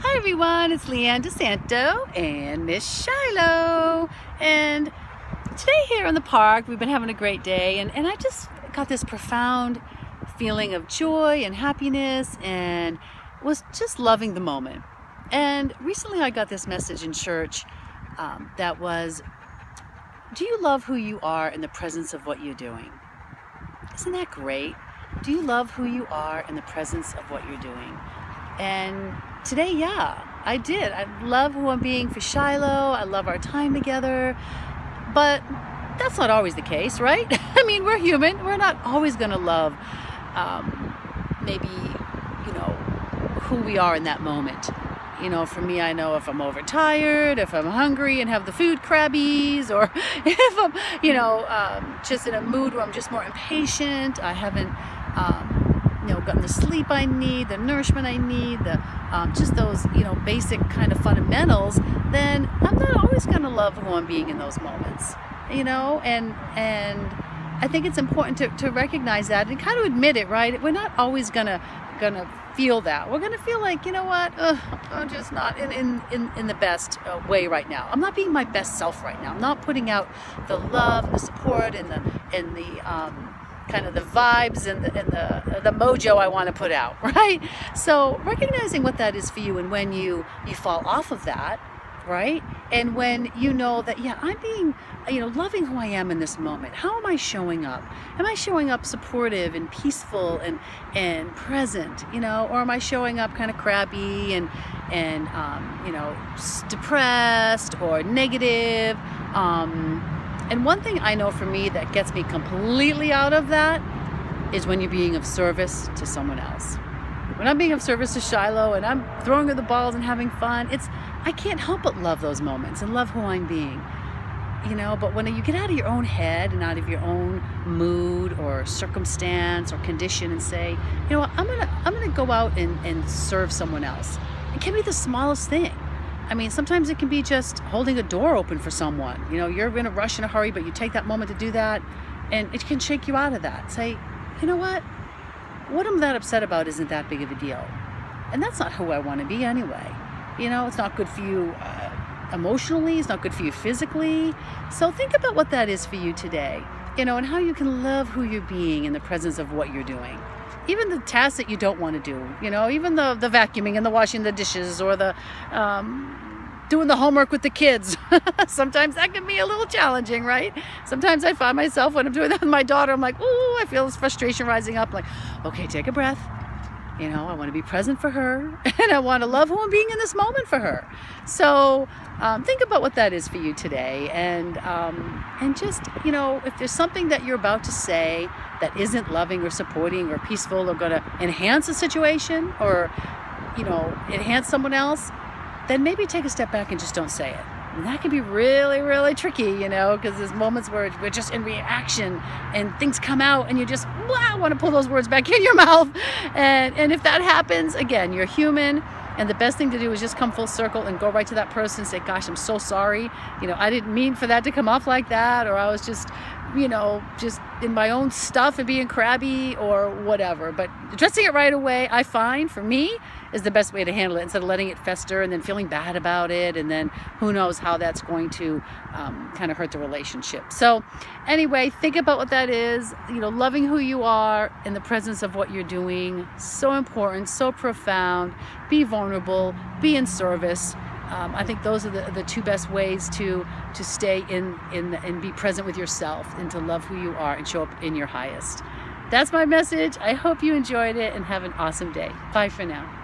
Hi everyone, it's Leanne DeSanto and Miss Shiloh. And today here in the park, we've been having a great day and I just got this profound feeling of joy and happiness and was just loving the moment. And recently I got this message in church that was, do you love who you are in the presence of what you're doing? Isn't that great? Do you love who you are in the presence of what you're doing? And today, yeah, I did. I love who I'm being for Shiloh. I love our time together. But that's not always the case, right? I mean, we're human. We're not always going to love maybe, who we are in that moment. For me, I know if I'm overtired, if I'm hungry and have the food crabbies, or if I'm, just in a mood where I'm just more impatient, I haven't, gotten the sleep I need, the nourishment I need, the just those, basic kind of fundamentals, then I'm not always going to love who I'm being in those moments, and I think it's important to recognize that and kind of admit it, right? We're not always gonna feel that. We're gonna feel like, I'm just not in the best way right now. I'm not being my best self right now. I'm not putting out the love and the support and the kind of the vibes and the mojo I want to put out, right? So recognizing what that is for you, and when you fall off of that, right? And when you know that, yeah, I'm being, loving who I am in this moment. How am I showing up? Am I showing up supportive and peaceful and present, or am I showing up kind of crabby and depressed or negative? And one thing I know for me that gets me completely out of that is when you're being of service to someone else. When I'm being of service to Shiloh and I'm throwing her the balls and having fun, I can't help but love those moments and love who I'm being. But when you get out of your own head and out of your own mood or circumstance or condition and say, I'm gonna go out and serve someone else. It can be the smallest thing. I mean, sometimes it can be just holding a door open for someone. You're in a rush, in a hurry, but you take that moment to do that, and it can shake you out of that. Say, what I'm that upset about isn't that big of a deal. And that's not who I want to be anyway. It's not good for you emotionally. It's not good for you physically. So think about what that is for you today, and how you can love who you're being in the presence of what you're doing. Even the tasks that you don't want to do, even the vacuuming and the washing the dishes or the doing the homework with the kids. Sometimes that can be a little challenging, right? Sometimes I find myself when I'm doing that with my daughter, I'm like, ooh, I feel this frustration rising up. Like, okay, take a breath. I want to be present for her, and I want to love who I'm being in this moment for her. So think about what that is for you today, and just, if there's something that you're about to say that isn't loving or supporting or peaceful or going to enhance a situation or, enhance someone else, then maybe take a step back and just don't say it. And that can be really, really tricky, because there's moments where we're just in reaction and things come out and you just want to pull those words back in your mouth. And if that happens, again, you're human. And the best thing to do is just come full circle and go right to that person and say, gosh, I'm so sorry. I didn't mean for that to come off like that. Or I was just, just in my own stuff and being crabby or whatever. But addressing it right away, I find, for me, is the best way to handle it, instead of letting it fester and then feeling bad about it. And then who knows how that's going to kind of hurt the relationship. So anyway, think about what that is. Loving who you are in the presence of what you're doing. So important, so profound. Be vulnerable, be in service. I think those are the two best ways to stay in and be present with yourself and to love who you are and show up in your highest. That's my message. I hope you enjoyed it and have an awesome day. Bye for now.